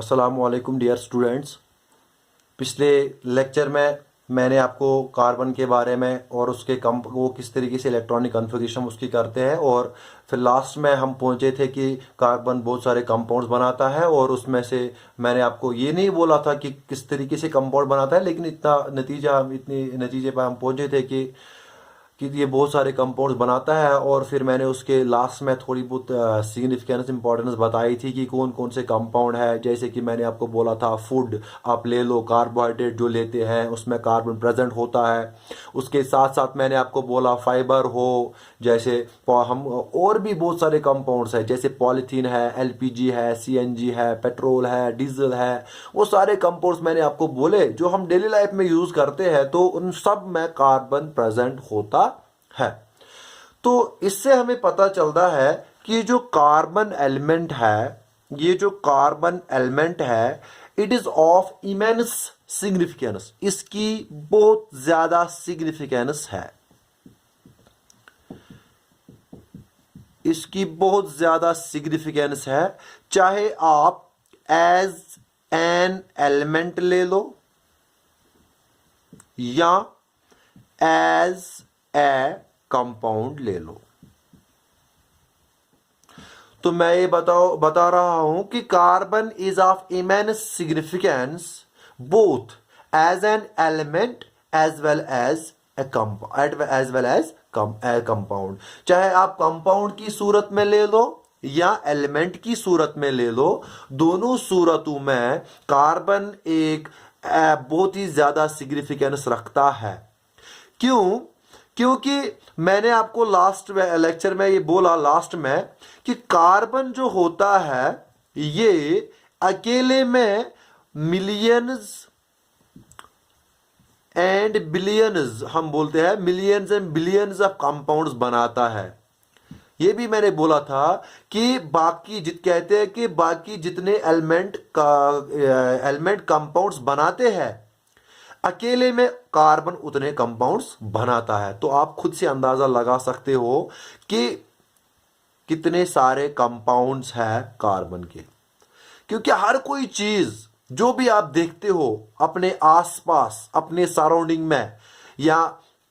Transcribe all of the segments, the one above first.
अस्सलामुअलैकुम dear students. पिछले lecture में मैंने आपको कार्बन के बारे में और उसके वो किस तरीके से इलेक्ट्रॉनिक कन्फिग्रेशन उसकी करते हैं, और फिर लास्ट में हम पहुंचे थे कि कार्बन बहुत सारे कंपाउंड्स बनाता है, और उसमें से मैंने आपको ये नहीं बोला था कि किस तरीके से कंपाउंड बनाता है, लेकिन इतनी नतीजे पर हम पहुंचे थे कि ये बहुत सारे कंपाउंड्स बनाता है। और फिर मैंने उसके लास्ट में थोड़ी बहुत सिग्निफिकेंस इंपॉर्टेंस बताई थी कि कौन कौन से कंपाउंड है। जैसे कि मैंने आपको बोला था फूड आप ले लो, कार्बोहाइड्रेट जो लेते हैं उसमें कार्बन प्रेजेंट होता है। उसके साथ साथ मैंने आपको बोला फाइबर हो, जैसे हम और भी बहुत सारे कंपाउंड्स हैं, जैसे पॉलीथीन है, एलपीजी है, सीएनजी है, पेट्रोल है, डीजल है। वो सारे कंपाउंड्स मैंने आपको बोले जो हम डेली लाइफ में यूज करते हैं, तो उन सब में कार्बन प्रेजेंट होता है। तो इससे हमें पता चलता है कि जो कार्बन एलिमेंट है, ये जो कार्बन एलिमेंट है, it is of immense significance. इसकी बहुत ज्यादा सिग्निफिकेंस है, इसकी बहुत ज्यादा सिग्निफिकेंस है। चाहे आप एज एन एलिमेंट ले लो या एज ए कंपाउंड ले लो। तो मैं ये बता रहा हूं कि carbon is of immense significance both as an element as well as compound. चाहे आप कंपाउंड की सूरत में ले लो या एलिमेंट की सूरत में ले लो, दोनों सूरतों में कार्बन एक बहुत ही ज्यादा सिग्निफिकेंस रखता है। क्यों? क्योंकि मैंने आपको लास्ट लेक्चर में ये बोला लास्ट में कि कार्बन जो होता है ये अकेले में मिलियंस एंड बिलियंस, हम बोलते हैं millions and billions of compounds बनाता है। ये भी मैंने बोला था कि कहते हैं कि बाकी जितने एलिमेंट कंपाउंड्स बनाते हैं, अकेले में कार्बन उतने कंपाउंड्स बनाता है। तो आप खुद से अंदाजा लगा सकते हो कि कितने सारे कंपाउंड्स हैं कार्बन के। क्योंकि हर कोई चीज जो भी आप देखते हो अपने आसपास, अपने सराउंडिंग में या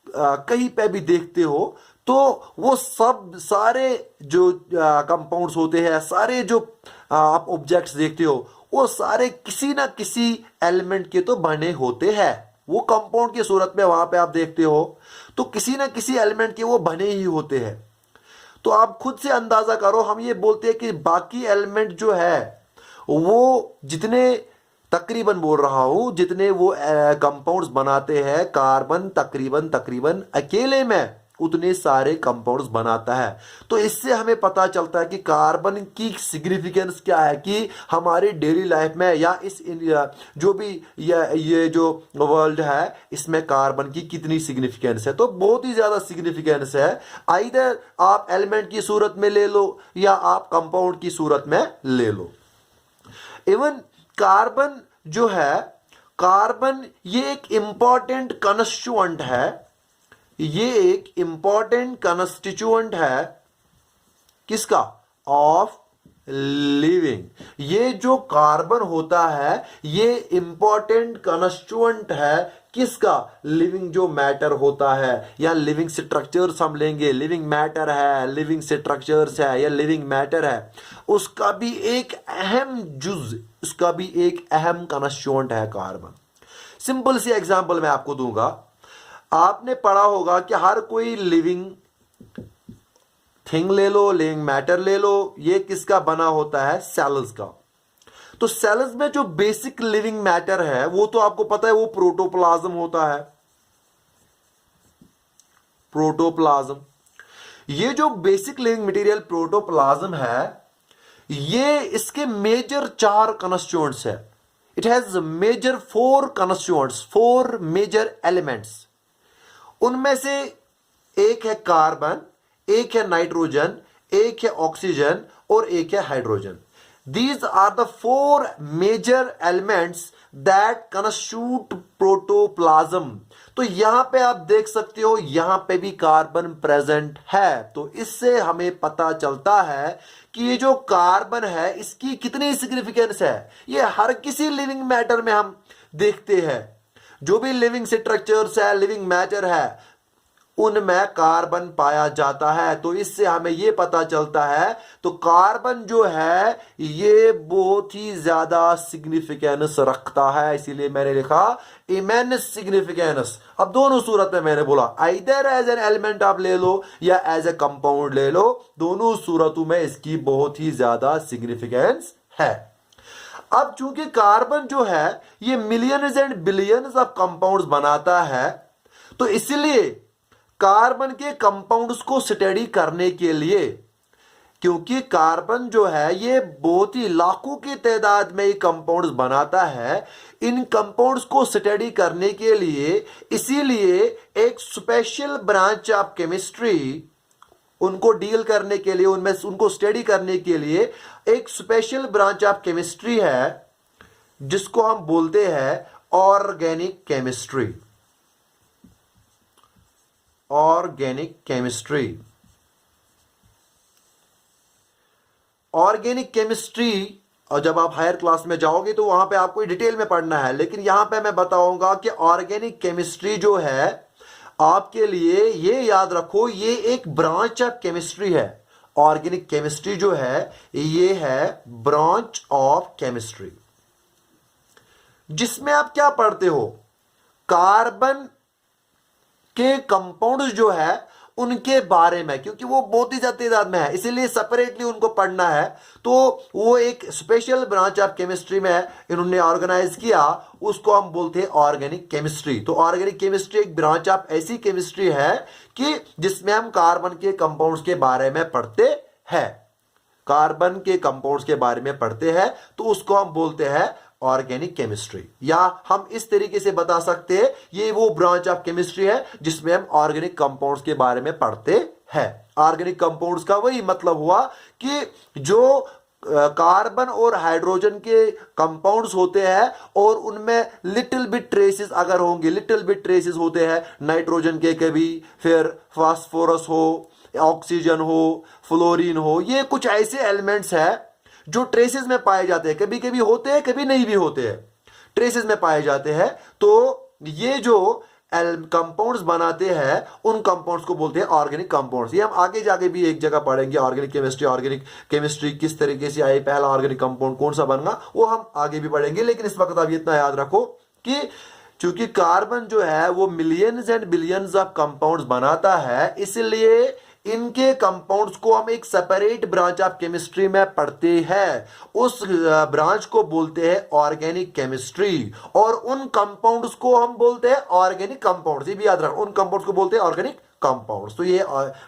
कहीं पे भी देखते हो, तो वो सब सारे जो कंपाउंड्स होते हैं, सारे जो आप ऑब्जेक्ट्स देखते हो, वो सारे किसी ना किसी एलिमेंट के तो बने होते हैं। वो कंपाउंड की सूरत में वहां पे आप देखते हो तो किसी ना किसी एलिमेंट के वो बने ही होते हैं। तो आप खुद से अंदाजा करो, हम ये बोलते हैं कि बाकी एलिमेंट जो है वो जितने, तकरीबन बोल रहा हूं, जितने वो कंपाउंड्स बनाते हैं, कार्बन तकरीबन अकेले में उतने सारे कंपाउंड्स बनाता है। तो इससे हमें पता चलता है कि कार्बन की सिग्निफिकेंस क्या है, कि हमारी डेली लाइफ में या इस जो भी ये जो वर्ल्ड है इसमें कार्बन की कितनी सिग्निफिकेंस है। तो बहुत ही ज्यादा सिग्निफिकेंस है। आइदर आप एलिमेंट की सूरत में ले लो या आप कंपाउंड की सूरत में ले लो। इवन कार्बन जो है, कार्बन ये एक इंपॉर्टेंट कंस्टिट्यूएंट है, ये एक इंपॉर्टेंट कंस्टिट्यूएंट है किसका? Of living. ये जो कार्बन होता है ये इंपॉर्टेंट कंस्टिट्यूएंट है किसका? लिविंग जो मैटर होता है या लिविंग स्ट्रक्चर्स हम लेंगे, लिविंग मैटर है, लिविंग स्ट्रक्चर्स है या लिविंग मैटर है, उसका भी एक अहम जुज, उसका भी एक अहम कंस्टिट्यूएंट है कार्बन। सिंपल सी एग्जांपल मैं आपको दूंगा। आपने पढ़ा होगा कि हर कोई लिविंग थिंग ले लो, लिविंग मैटर ले लो, ये किसका बना होता है? सेल्स का। तो सेल्स में जो बेसिक लिविंग मैटर है वो तो आपको पता है, वो प्रोटोप्लाज्म होता है। प्रोटोप्लाज्म, ये जो बेसिक लिविंग मटेरियल प्रोटोप्लाज्म है, ये इसके मेजर 4 कंस्टिट्यूएंट्स है। It has major 4 constituents, 4 major elements. उनमें से एक है कार्बन, एक है नाइट्रोजन, एक है ऑक्सीजन और एक है hydrogen. These are the 4 major elements that constitute protoplasm। तो यहां पे आप देख सकते हो, यहां पे भी कार्बन प्रेजेंट है। तो इससे हमें पता चलता है कि ये जो कार्बन है इसकी कितनी सिग्निफिकेंस है। ये हर किसी लिविंग मैटर में हम देखते हैं, जो भी लिविंग स्ट्रक्चर्स है, लिविंग मैटर है, उनमें कार्बन पाया जाता है। तो इससे हमें यह पता चलता है, तो कार्बन जो है ये बहुत ही ज्यादा सिग्निफिकेंस रखता है, इसीलिए मैंने लिखा इमेंस सिग्निफिकेंस। अब दोनों सूरत में मैंने बोला, आइदर एज एन एलिमेंट आप ले लो या एज ए कंपाउंड ले लो, दोनों सूरतों में इसकी बहुत ही ज्यादा सिग्निफिकेंस है। अब चूंकि कार्बन जो है ये millions and billions of compounds बनाता है, तो इसलिए कार्बन के कंपाउंड्स को स्टडी करने के लिए, क्योंकि कार्बन जो है ये बहुत ही लाखों की तादाद में ये कंपाउंड्स बनाता है, इन कंपाउंड्स को स्टडी करने के लिए इसीलिए एक स्पेशल ब्रांच ऑफ केमिस्ट्री, उनको डील करने के लिए, उनमें उनको स्टडी करने के लिए एक स्पेशल ब्रांच ऑफ केमिस्ट्री है जिसको हम बोलते हैं organic chemistry. Organic chemistry, organic chemistry, और जब आप हायर क्लास में जाओगे तो वहां पे आपको डिटेल में पढ़ना है, लेकिन यहां पे मैं बताऊंगा कि ऑर्गेनिक केमिस्ट्री जो है आपके लिए ये याद रखो, ये एक ब्रांच ऑफ केमिस्ट्री है। ऑर्गेनिक केमिस्ट्री जो है ये है ब्रांच ऑफ केमिस्ट्री, जिसमें आप क्या पढ़ते हो, कार्बन के कंपाउंड्स जो है उनके बारे में, क्योंकि वो बहुत ही ज्यादा तादाद में है इसीलिए सेपरेटली उनको पढ़ना है। तो वो एक स्पेशल ब्रांच ऑफ केमिस्ट्री में इन्होंने ऑर्गेनाइज किया, उसको हम बोलते हैं ऑर्गेनिक केमिस्ट्री। तो ऑर्गेनिक केमिस्ट्री एक ब्रांच ऑफ ऐसी केमिस्ट्री है कि जिसमें हम कार्बन के कंपाउंड्स के बारे में पढ़ते हैं, कार्बन के कंपाउंड्स के बारे में पढ़ते हैं, तो उसको हम बोलते हैं ऑर्गेनिक केमिस्ट्री। या हम इस तरीके से बता सकते हैं, ये वो ब्रांच ऑफ केमिस्ट्री है जिसमें हम ऑर्गेनिक कंपाउंड्स के बारे में पढ़ते हैं। ऑर्गेनिक कंपाउंड्स का वही मतलब हुआ कि जो कार्बन और हाइड्रोजन के कंपाउंड्स होते हैं और उनमें लिटिल बिट ट्रेसेस अगर होंगे, लिटिल बिट ट्रेसेस होते हैं नाइट्रोजन के, कभी फिर फास्फोरस हो, ऑक्सीजन हो, फ्लोरीन हो, ये कुछ ऐसे एलिमेंट्स हैं जो ट्रेसेस में पाए जाते हैं, कभी कभी होते हैं कभी नहीं भी होते हैं, ट्रेसेस में पाए जाते हैं। तो ये जो कंपाउंड्स बनाते हैं उन कंपाउंड्स को बोलते हैं ऑर्गेनिक कंपाउंड्स। ये हम आगे जाके भी एक जगह पढ़ेंगे, ऑर्गेनिक केमिस्ट्री किस तरीके से आई, पहला ऑर्गेनिक कंपाउंड कौन सा बना, वो हम आगे भी पढ़ेंगे। लेकिन इस वक्त आप इतना याद रखो कि चूंकि कार्बन जो है वो millions and billions of compounds बनाता है, इसलिए इनके कंपाउंड्स को हम एक सेपरेट ब्रांच ऑफ केमिस्ट्री में पढ़ते हैं, उस ब्रांच को बोलते हैं ऑर्गेनिक केमिस्ट्री, और उन कंपाउंड्स को हम बोलते हैं ऑर्गेनिक कंपाउंड्स। ये भी याद रखो, उन कंपाउंड्स को बोलते हैं ऑर्गेनिक कंपाउंड्स। तो ये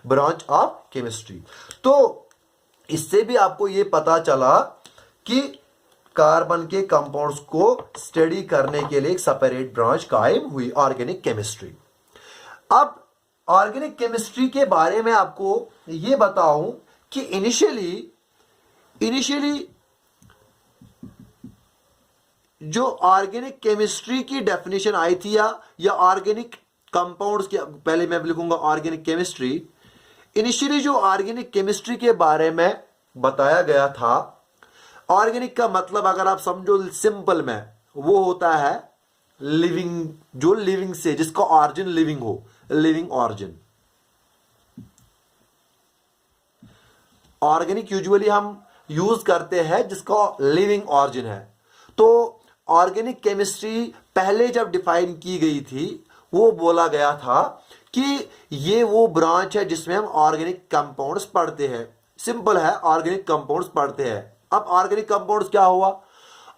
ब्रांच ऑफ केमिस्ट्री। तो इससे भी आपको ये पता चला कि कार्बन के कंपाउंड्स को स्टडी करने के लिए एक सेपरेट ब्रांच कायम हुई, ऑर्गेनिक केमिस्ट्री। अब ऑर्गेनिक केमिस्ट्री के बारे में आपको यह बताऊं कि इनिशियली जो ऑर्गेनिक केमिस्ट्री की डेफिनेशन आई थी, या ऑर्गेनिक कंपाउंड्स के, पहले मैं लिखूंगा ऑर्गेनिक केमिस्ट्री। इनिशियली जो ऑर्गेनिक केमिस्ट्री के बारे में बताया गया था, ऑर्गेनिक का मतलब अगर आप समझो सिंपल में, वो होता है लिविंग, जो लिविंग से, जिसका ऑरिजिन लिविंग हो, लिविंग ऑरिजिन। ऑर्गेनिक यूजुअली हम यूज करते हैं जिसका लिविंग ऑरिजिन है। तो ऑर्गेनिक केमिस्ट्री पहले जब डिफाइन की गई थी, वो बोला गया था कि ये वो ब्रांच है जिसमें हम ऑर्गेनिक कंपाउंड्स पढ़ते हैं। सिंपल है, ऑर्गेनिक कंपाउंड्स पढ़ते हैं। अब ऑर्गेनिक कंपाउंड्स क्या हुआ,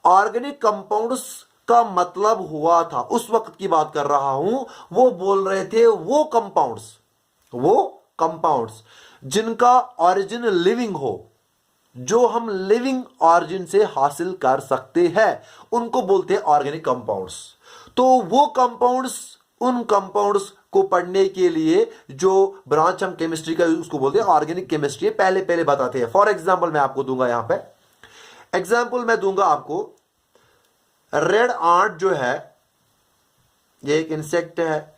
ऑर्गेनिक कंपाउंड्स का मतलब हुआ था, उस वक्त की बात कर रहा हूं, वो बोल रहे थे वो कंपाउंड्स जिनका ओरिजिन लिविंग हो, जो हम लिविंग ऑरिजिन से हासिल कर सकते हैं, उनको बोलते हैं ऑर्गेनिक कंपाउंड्स। तो वो कंपाउंड्स, उन कंपाउंड्स को पढ़ने के लिए जो ब्रांच हम केमिस्ट्री का उसको बोलते हैं ऑर्गेनिक केमिस्ट्री, पहले बताते हैं। फॉर एग्जाम्पल मैं आपको दूंगा, यहां पे एग्जाम्पल मैं दूंगा आपको, रेड आंट जो है ये एक इंसेक्ट है,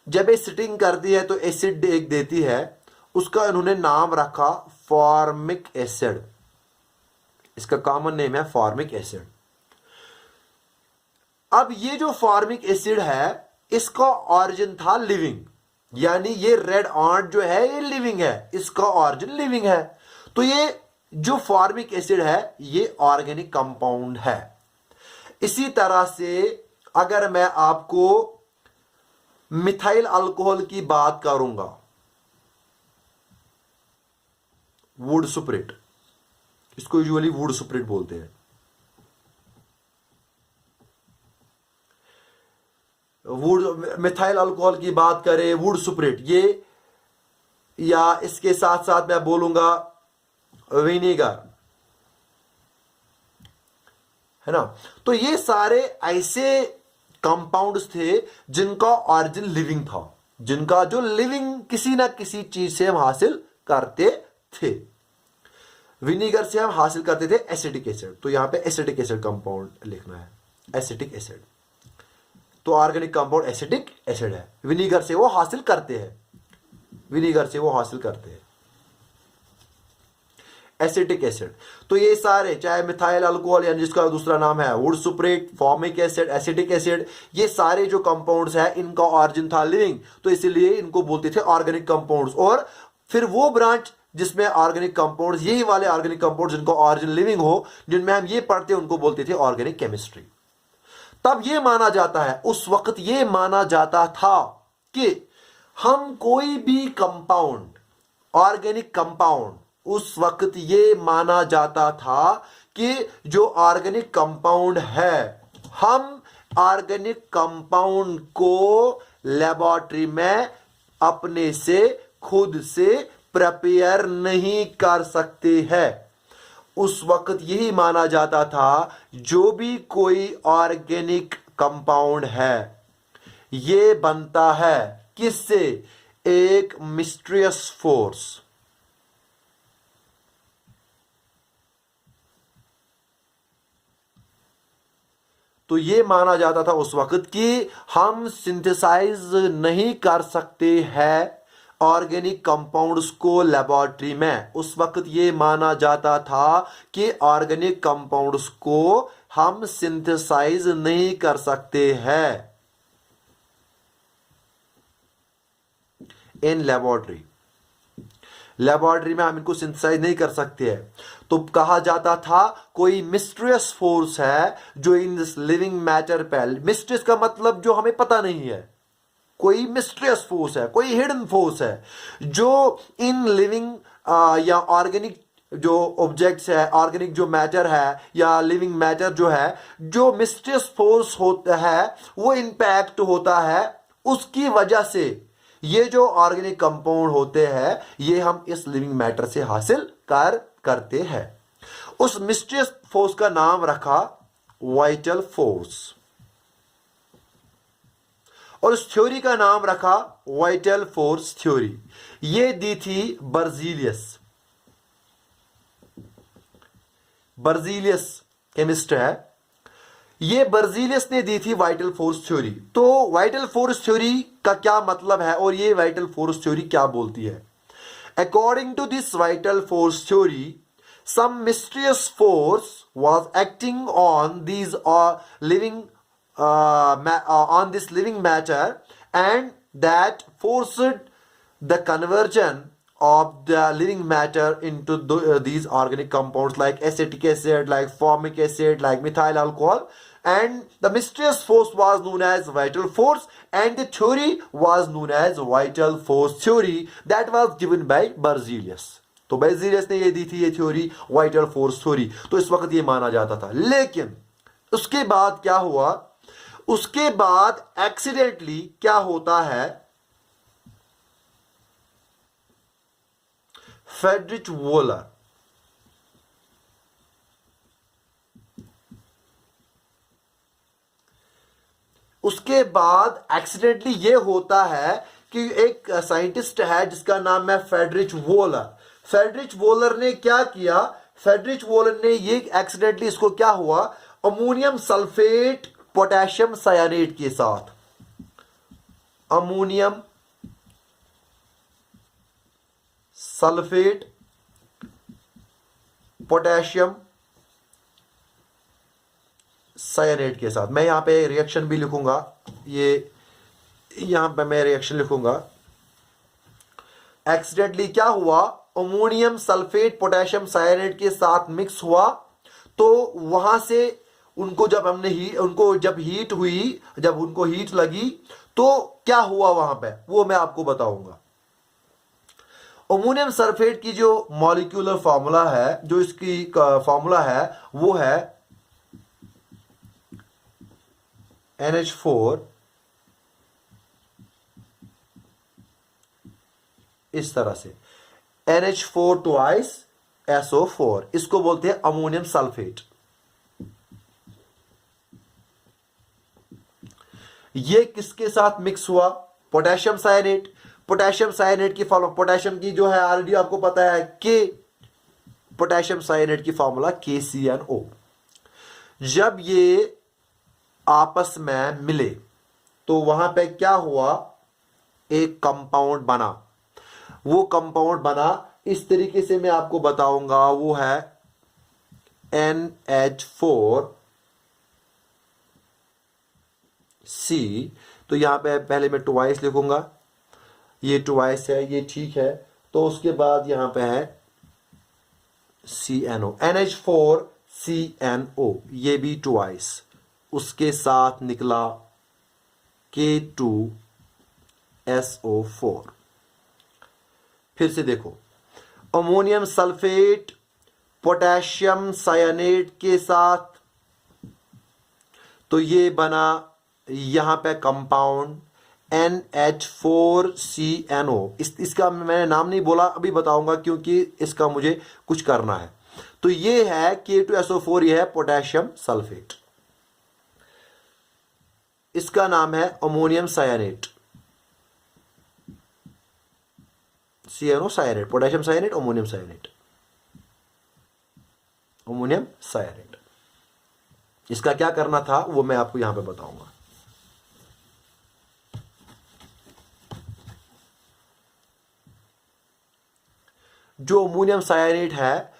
जब ये सिटिंग करती है तो एसिड एक देती है, उसका इन्होंने नाम रखा फॉर्मिक एसिड, इसका कॉमन नेम है फॉर्मिक एसिड। अब ये जो फॉर्मिक एसिड है इसका ऑरिजिन था लिविंग, यानी ये रेड ऑन्ट जो है ये लिविंग है, इसका ऑरिजिन लिविंग है। तो ये जो फॉर्मिक एसिड है ये ऑर्गेनिक कंपाउंड है। इसी तरह से अगर मैं आपको मिथाइल अल्कोहल की बात करूंगा, वुड सुपरेट, इसको यूजुअली वुड सुपरेट बोलते हैं। वुड मिथाइल अल्कोहल की बात करें, वुड सुपरेट, ये, या इसके साथ साथ मैं बोलूंगा विनेगर, है ना। तो ये सारे ऐसे कंपाउंड्स थे जिनका ऑरिजिन लिविंग था, जिनका जो लिविंग किसी ना किसी चीज से हम हासिल करते थे। विनेगर से हम हासिल करते थे एसिटिक एसिड, तो यहां पे एसिटिक एसिड कंपाउंड लिखना है, एसिटिक एसिड। तो ऑर्गेनिक कंपाउंड एसिटिक एसिड है, विनेगर से वो हासिल करते हैं, विनेगर से वो हासिल करते हैं एसिटिक एसिड। तो ये सारे, चाहे मिथाइल अल्कोहल यानी जिसका दूसरा नाम है wood spirit, formic acid, acetic acid, ये सारे जो कंपाउंड्स हैं इनका ऑरिजिन था लिविंग, तो इसीलिए इनको बोलते थे ऑर्गेनिक कंपाउंड्स। और फिर वो ब्रांच जिसमें ऑर्गेनिक कंपाउंड्स, यही वाले ऑर्गेनिक कंपाउंड्स जिनको ऑरिजिन लिविंग हो, जिनमें हम ये पढ़ते हैं, उनको बोलते थे ऑर्गेनिक केमिस्ट्री। तब ये माना जाता है, उस वक्त ये माना जाता था कि हम कोई भी कंपाउंड, ऑर्गेनिक कंपाउंड, उस वक्त ये माना जाता था कि जो ऑर्गेनिक कंपाउंड है, हम ऑर्गेनिक कंपाउंड को लेबोरेटरी में अपने से खुद से प्रिपेयर नहीं कर सकते हैं। उस वक्त यही माना जाता था जो भी कोई ऑर्गेनिक कंपाउंड है ये बनता है किससे, एक मिस्टीरियस फोर्स, तो ये माना जाता था उस वक्त कि हम सिंथेसाइज नहीं कर सकते हैं ऑर्गेनिक कंपाउंड्स को लेबोरेटरी में। उस वक्त ये माना जाता था कि ऑर्गेनिक कंपाउंड्स को हम सिंथेसाइज नहीं कर सकते हैं इन लेबोरेटरी, लेबोरेटरी में हम इनको सिंथेसाइज नहीं कर सकते हैं। तो कहा जाता था कोई मिस्टीरियस फोर्स है जो इन दिस लिविंग मैटर पे, मिस्टीरियस का मतलब जो हमें पता नहीं है, कोई मिस्टीरियस फोर्स है, कोई हिडन फोर्स है जो इन लिविंग या ऑर्गेनिक जो ऑब्जेक्ट्स है, ऑर्गेनिक जो मैटर है या लिविंग मैटर जो है, जो मिस्टीरियस फोर्स होता है वो इंपैक्ट होता है, उसकी वजह से ये जो ऑर्गेनिक कंपाउंड होते हैं ये हम इस लिविंग मैटर से हासिल करते हैं। उस मिस्टीरियस फोर्स का नाम रखा वाइटल फोर्स और उस थ्योरी का नाम रखा वाइटल फोर्स थ्योरी। ये दी थी बर्जीलियस केमिस्ट है, ये बर्जीलियस ने दी थी वाइटल फोर्स थ्योरी। तो वाइटल फोर्स थ्योरी का क्या मतलब है और ये वाइटल फोर्स थ्योरी क्या बोलती है? According to this vital force theory, some mysterious force was acting on these on this living matter, and that forced the conversion of the living matter into these organic compounds like acetic acid, like formic acid, like methyl alcohol. And the mysterious force was known as vital force, and the theory was known as vital force theory that was given by Berzelius. तो बेर्जेलियस ने ये दी थी ये theory vital force theory. तो इस वक्त ये माना जाता था, लेकिन उसके बाद क्या हुआ? उसके बाद एक्सीडेंटली क्या होता है, फ्रेडरिच वोलर उसके बाद एक्सीडेंटली ये होता है कि एक साइंटिस्ट है जिसका नाम है फ्रेडरिच वोलर। फ्रेडरिच वोलर ने क्या किया? फ्रेडरिच वोलर ने ये एक्सीडेंटली, इसको क्या हुआ, अमोनियम सल्फेट पोटेशियम साइनाइड के साथ, अमोनियम सल्फेट पोटेशियम साइनेट के साथ। मैं यहां पे रिएक्शन भी लिखूंगा, ये यहां पे मैं रिएक्शन लिखूंगा। एक्सीडेंटली क्या हुआ, अमोनियम सल्फेट पोटेशियम साइनेट के साथ मिक्स हुआ, तो वहां से उनको जब हीट हुई, जब उनको हीट लगी तो क्या हुआ वहां पे, वो मैं आपको बताऊंगा। अमोनियम सल्फेट की जो मॉलिक्यूलर फॉर्मूला है, जो इसकी फॉर्मूला है, वो है NH4, इस तरह से NH4 ट्वाइस SO4, इसको बोलते हैं अमोनियम सल्फेट। ये किसके साथ मिक्स हुआ, पोटेशियम साइनेट। पोटेशियम साइनेट की फॉर्मूला, पोटेशियम की जो है ऑलरेडी आपको पता है के, पोटेशियम साइनेट की फॉर्मूला KCNO। जब ये आपस में मिले तो वहां पे क्या हुआ, एक कंपाउंड बना। वो कंपाउंड बना इस तरीके से, मैं आपको बताऊंगा, वो है NH4C। तो यहां पे पहले मैं ट्वाइस लिखूंगा, ये ट्वाइस है, ये ठीक है। तो उसके बाद यहां पे है CNO, NH4CNO, ये भी ट्वाइस। उसके साथ निकला K2SO4। फिर से देखो, अमोनियम सल्फेट पोटेशियम साइनेट के साथ, तो ये बना यहां पे कंपाउंड NH4CNO। इसका मैंने नाम नहीं बोला, अभी बताऊंगा क्योंकि इसका मुझे कुछ करना है। तो ये है K2SO4, ये है पोटेशियम सल्फेट, इसका नाम है ammonium cyanate, CNO cyanate, potassium cyanate, ammonium cyanate, ammonium cyanate. इसका क्या करना था वो मैं आपको यहां पे बताऊंगा। जो अमोनियम साइनेट है,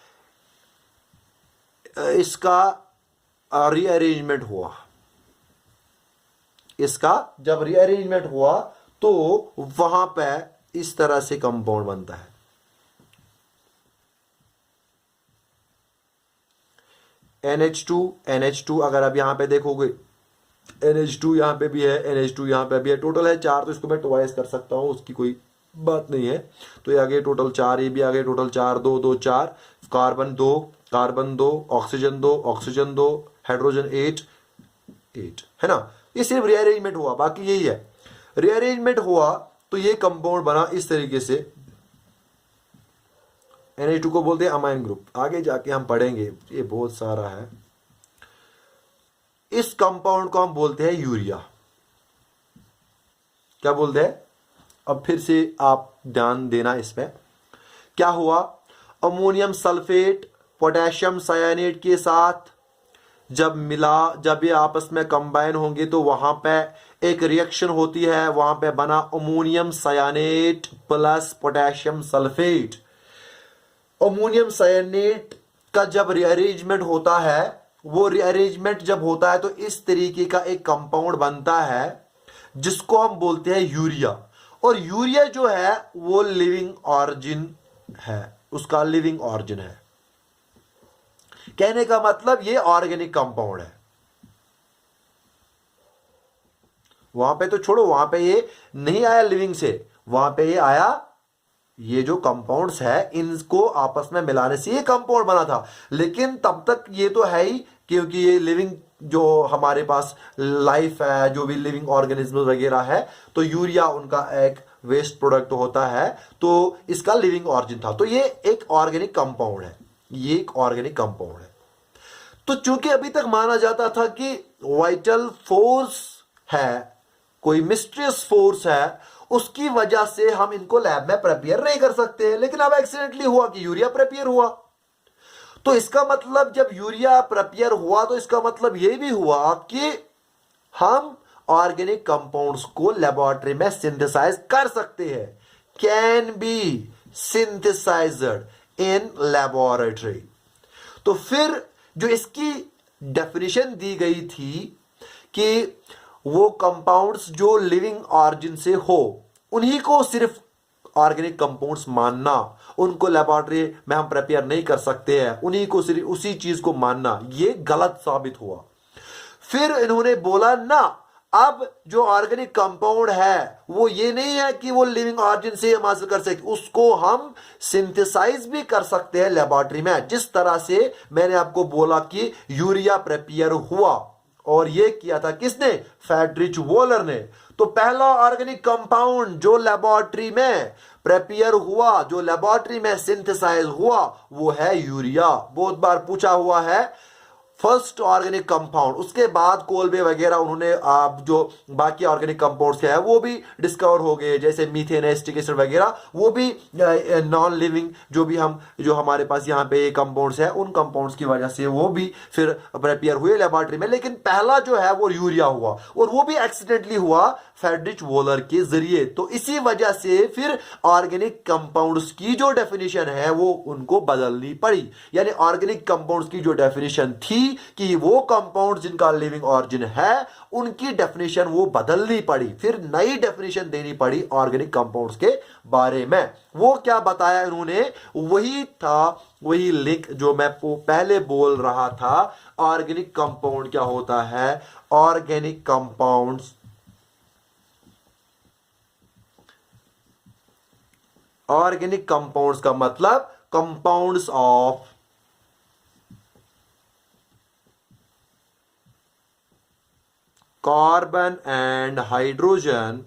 इसका रीअरेंजमेंट हुआ। इसका जब रीअरेंजमेंट हुआ तो वहां पे इस तरह से कंपाउंड बनता है। NH2 अगर आप यहां पे देखोगे, NH2 यहां पे भी है, NH2 यहां पे भी है, टोटल है 4। तो इसको मैं ट्वाइस कर सकता हूं, उसकी कोई बात नहीं है। तो ये आगे टोटल 4, ये भी आगे total 4, 2 2 4, carbon 2, carbon 2, oxygen 2, oxygen 2, hydrogen 8 है ना। ये सिर्फ रीअरेंजमेंट हुआ, बाकी यही है। रीअरेंजमेंट हुआ तो ये कंपाउंड बना इस तरीके से। NH2 को बोलते हैं अमाइन ग्रुप, आगे जाके हम पढ़ेंगे, ये बहुत सारा है। इस कंपाउंड को हम बोलते हैं यूरिया। क्या बोलते हैं, अब फिर से आप ध्यान देना इसमें। क्या हुआ, अमोनियम सल्फेट पोटेशियम साइनेट के साथ जब मिला, जब ये आपस में कंबाइन होंगे तो वहां पे एक रिएक्शन होती है, वहां पे बना ammonium cyanate plus potassium sulphate. Ammonium cyanate का जब रीअरेंजमेंट होता है, वो रीअरेंजमेंट जब होता है तो इस तरीके का एक कंपाउंड बनता है जिसको हम बोलते हैं यूरिया। और यूरिया जो है वो लिविंग ऑरिजिन है, उसका लिविंग ऑरिजिन है। कहने का मतलब ये ऑर्गेनिक कंपाउंड है। वहां पे तो छोड़ो, वहां पे ये नहीं आया लिविंग से, वहां पे ये आया, ये जो कंपाउंड्स है इनको आपस में मिलाने से ये कंपाउंड बना था। लेकिन तब तक ये तो है ही, क्योंकि ये लिविंग जो हमारे पास लाइफ है, जो भी लिविंग ऑर्गेनिज्म वगैरह है, तो यूरिया उनका एक वेस्ट प्रोडक्ट होता है, तो इसका लिविंग ऑरिजिन था। तो ये एक ऑर्गेनिक कंपाउंड है, ये एक ऑर्गेनिक कंपाउंड है। तो चूंकि अभी तक माना जाता था कि वाइटल फोर्स है, कोई मिस्ट्रियस फोर्स है, उसकी वजह से हम इनको लैब में प्रिपेयर नहीं कर सकते हैं। लेकिन अब एक्सीडेंटली हुआ कि यूरिया प्रिपेयर हुआ। तो इसका मतलब जब यूरिया प्रिपेयर हुआ तो इसका मतलब यह भी हुआ कि हम ऑर्गेनिक कंपाउंड्स को लेबोरेटरी में सिंथेसाइज कर सकते हैं, can be synthesized in laboratory. तो फिर जो इसकी डेफिनेशन दी गई थी कि वो कंपाउंड्स जो लिविंग ऑरिजिन से हो उन्हीं को सिर्फ ऑर्गेनिक कंपाउंड्स मानना, उनको लेबोरेटरी में हम प्रिपेयर नहीं कर सकते हैं, उन्हीं को सिर्फ उसी चीज को मानना, ये गलत साबित हुआ। फिर इन्होंने बोला ना, अब जो ऑर्गेनिक कंपाउंड है वो ये नहीं है कि वो लिविंग ऑरिजिन से हम हासिल कर सकते, उसको हम सिंथेसाइज भी कर सकते हैं लेबोरेटरी में। जिस तरह से मैंने आपको बोला कि यूरिया प्रिपेयर हुआ, और ये किया था किसने? फ्रेडरिच वोलर ने। तो पहला ऑर्गेनिक कंपाउंड जो लेबोरेटरी में प्रिपेयर हुआ, जो लेबोरेटरी में सिंथेसाइज हुआ, वो है यूरिया। बहुत बार पूछा हुआ है फर्स्ट ऑर्गेनिक कंपाउंड। उसके बाद कोलबे वगैरह उन्होंने जो बाकी ऑर्गेनिक कंपाउंड्स है वो भी डिस्कवर हो गए, जैसे मीथेन, एसिटिक एसिड वगैरह, वो भी नॉन लिविंग जो हमारे पास यहाँ पे कंपाउंड्स है, उन कंपाउंड्स की वजह से वो भी फिर प्रिपेयर हुए लेबोरेटरी में। लेकिन पहला जो है वो यूरिया हुआ, और वो भी एक्सीडेंटली हुआ फ्रेडरिच वोलर के जरिए। तो इसी वजह से फिर ऑर्गेनिक कंपाउंड्स की जो डेफिनेशन है वो उनको बदलनी पड़ी। यानी ऑर्गेनिक कंपाउंड्स की जो डेफिनेशन थी कि वो कंपाउंड जिनका लिविंग ऑरिजिन है, उनकी डेफिनेशन वो बदलनी पड़ी, फिर नई डेफिनेशन देनी पड़ी ऑर्गेनिक कंपाउंड्स के बारे में। वो क्या बताया इन्होंने? वही था, वही लिंक जो मैं पहले बोल रहा था। ऑर्गेनिक कंपाउंड क्या होता है? ऑर्गेनिक कंपाउंड्स का मतलब compounds of carbon and hydrogen.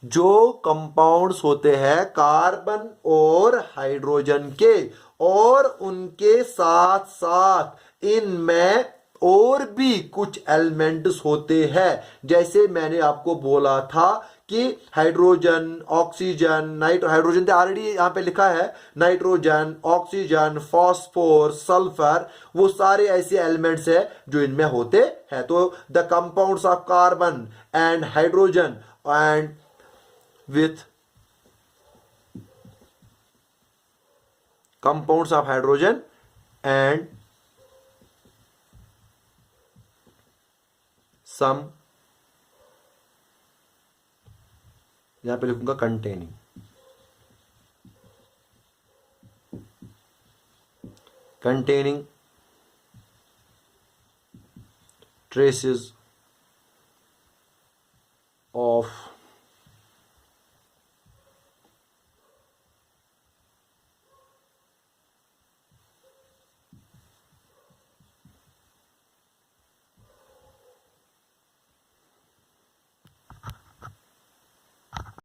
जो कंपाउंड्स होते हैं कार्बन और हाइड्रोजन के, और उनके साथ साथ इनमें और भी कुछ एलिमेंट्स होते हैं। जैसे मैंने आपको बोला था कि हाइड्रोजन, ऑक्सीजन, हाइड्रोजन तो ऑलरेडी यहां पे लिखा है, नाइट्रोजन, ऑक्सीजन, फॉस्फोर, सल्फर, वो सारे ऐसे एलिमेंट्स हैं जो इनमें होते हैं। तो the compounds of carbon and hydrogen and with compounds of hydrogen and some, यहां पे लिखूंगा containing traces of